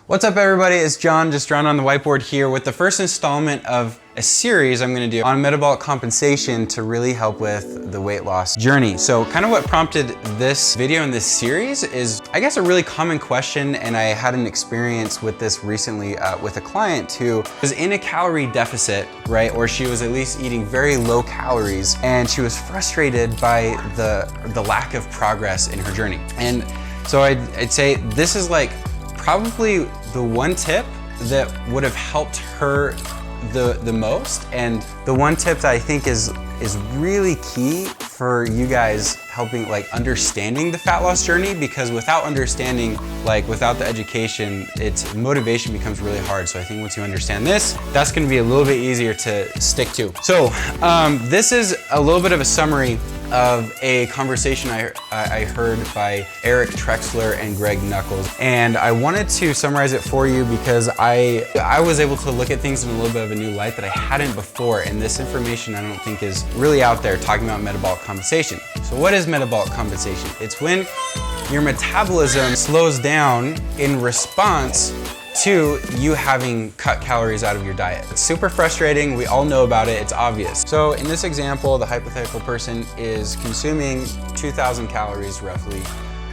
What's up everybody, it's John, just drawn on the whiteboard here with the first installment of a series I'm gonna do on metabolic compensation to really help with the weight loss journey. So kind of what prompted this video and this series is, I guess, a really common question, and I had an experience with this recently with a client who was in a calorie deficit, right? Or she was at least eating very low calories, and she was frustrated by the lack of progress in her journey. And so I'd say this is like probably the one tip that would have helped her the most, and the one tip that I think is really key for you guys helping understanding the fat loss journey, because without understanding, without the education, its motivation becomes really hard. So I think once you understand this, that's gonna be a little bit easier to stick to. So this is a little bit of a summary of a conversation I heard by Eric Trexler and Greg Nuckols. And I wanted to summarize it for you because I was able to look at things in a little bit of a new light that I hadn't before. And this information I don't think is really out there talking about metabolic compensation. So what is metabolic compensation? It's when your metabolism slows down in response to you having cut calories out of your diet. It's super frustrating, we all know about it, it's obvious. So in this example, the hypothetical person is consuming 2,000 calories roughly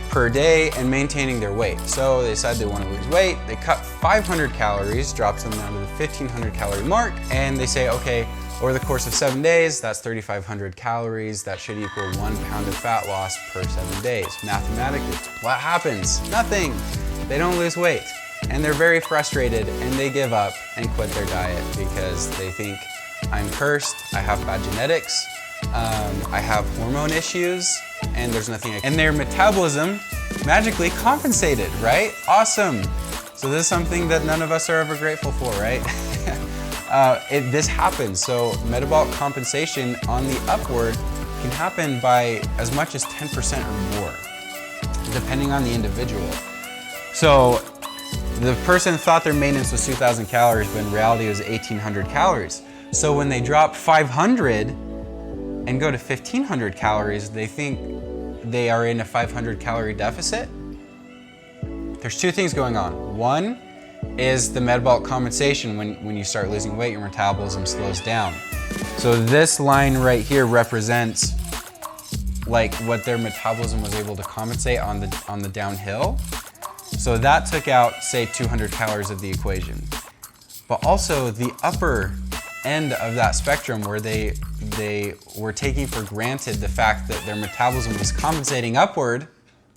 per day and maintaining their weight. So they decide they want to lose weight, they cut 500 calories, drops them down to the 1,500 calorie mark, and they say, okay, over the course of 7 days, that's 3,500 calories, that should equal 1 pound of fat loss per 7 days. Mathematically, what happens? Nothing, they don't lose weight. And they're very frustrated and they give up and quit their diet because they think, I'm cursed, I have bad genetics, I have hormone issues, and there's nothing and their metabolism magically compensated, right? Awesome. So this is something that none of us are ever grateful for, right? This happens. So metabolic compensation on the upward can happen by as much as 10% or more, depending on the individual. So the person thought their maintenance was 2,000 calories, but in reality it was 1,800 calories. So when they drop 500 and go to 1,500 calories, they think they are in a 500 calorie deficit. There's two things going on. One is the metabolic compensation. When you start losing weight, your metabolism slows down. So this line right here represents what their metabolism was able to compensate on the downhill. So that took out, say, 200 calories of the equation. But also the upper end of that spectrum, where they were taking for granted the fact that their metabolism was compensating upward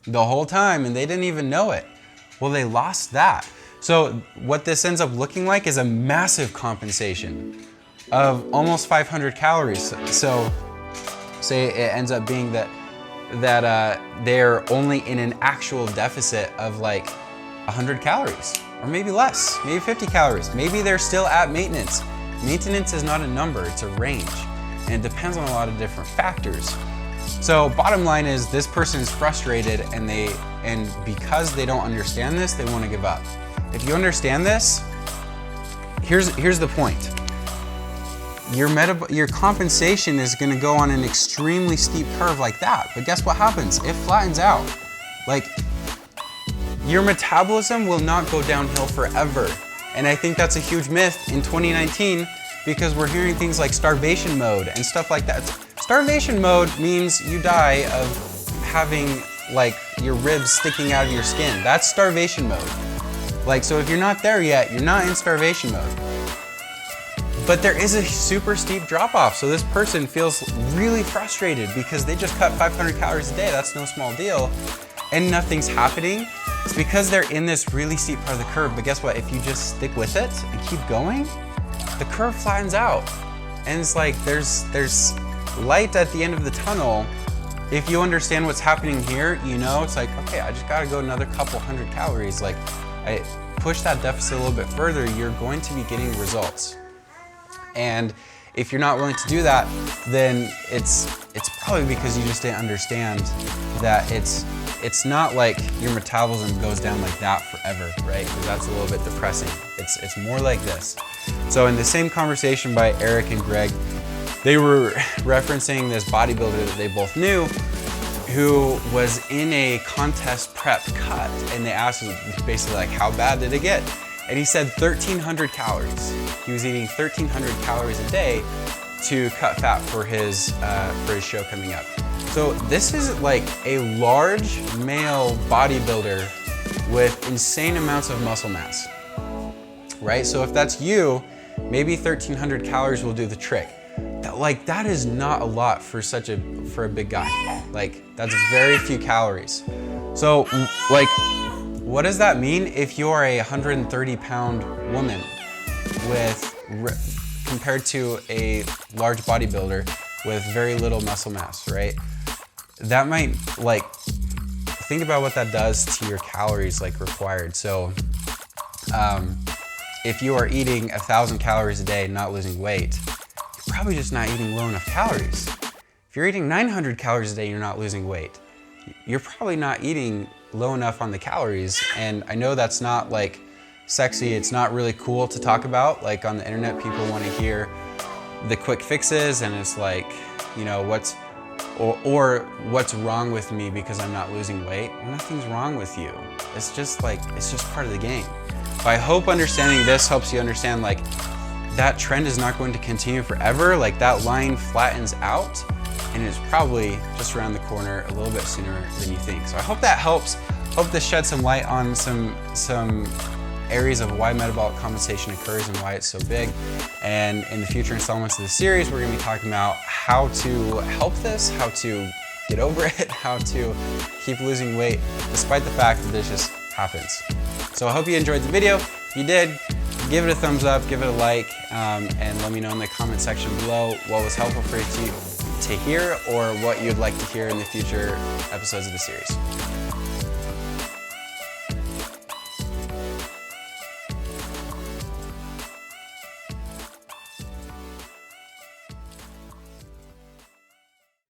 the whole time and they didn't even know it. Well, they lost that. So what this ends up looking like is a massive compensation of almost 500 calories. So say it ends up being that they're only in an actual deficit of 100 calories, or maybe less, maybe 50 calories. Maybe they're still at maintenance. Maintenance is not a number, it's a range, and it depends on a lot of different factors. So bottom line is, this person is frustrated, and because they don't understand this, they want to give up. If you understand this, here's the point. Your compensation is gonna go on an extremely steep curve like that. But guess what happens? It flattens out. Your metabolism will not go downhill forever. And I think that's a huge myth in 2019, because we're hearing things like starvation mode and stuff like that. Starvation mode means you die of having your ribs sticking out of your skin. That's starvation mode. So if you're not there yet, you're not in starvation mode. But there is a super steep drop off. So this person feels really frustrated because they just cut 500 calories a day. That's no small deal. And nothing's happening. It's because they're in this really steep part of the curve. But guess what? If you just stick with it and keep going, the curve flattens out. And it's there's light at the end of the tunnel. If you understand what's happening here, it's okay, I just gotta go another couple hundred calories. I push that deficit a little bit further, you're going to be getting results. And if you're not willing to do that, then it's probably because you just didn't understand that it's not like your metabolism goes down like that forever, right? Because that's a little bit depressing. It's more like this. So in the same conversation by Eric and Greg, they were referencing this bodybuilder that they both knew, who was in a contest prep cut, and they asked him basically like, how bad did it get? And he said 1,300 calories. He was eating 1,300 calories a day to cut fat for his show coming up. So this is like a large male bodybuilder with insane amounts of muscle mass, right? So if that's you, maybe 1,300 calories will do the trick. That is not a lot for a big guy. Like, that's very few calories. So like, what does that mean if you're a 130-pound woman compared to a large bodybuilder with very little muscle mass, right? That might, like, think about what that does to your calories like required. So if you are eating 1,000 calories a day, not losing weight, you're probably just not eating low enough calories. If you're eating 900 calories a day, you're not losing weight. You're probably not eating low enough on the calories. And I know that's not like sexy. It's not really cool to talk about. Like on the internet, people want to hear the quick fixes, and it's like, you know, what's wrong with me because I'm not losing weight? Nothing's wrong with you. It's just part of the game. But I hope understanding this helps you understand like that trend is not going to continue forever. Like that line flattens out, and it's probably just around the corner a little bit sooner than you think. So I hope that helps. Hope this sheds some light on some areas of why metabolic compensation occurs and why it's so big. And in the future installments of the series, we're gonna be talking about how to help this, how to get over it, how to keep losing weight despite the fact that this just happens. So I hope you enjoyed the video. If you did, give it a thumbs up, give it a like, and let me know in the comment section below what was helpful for you to hear or what you'd like to hear in the future episodes of the series.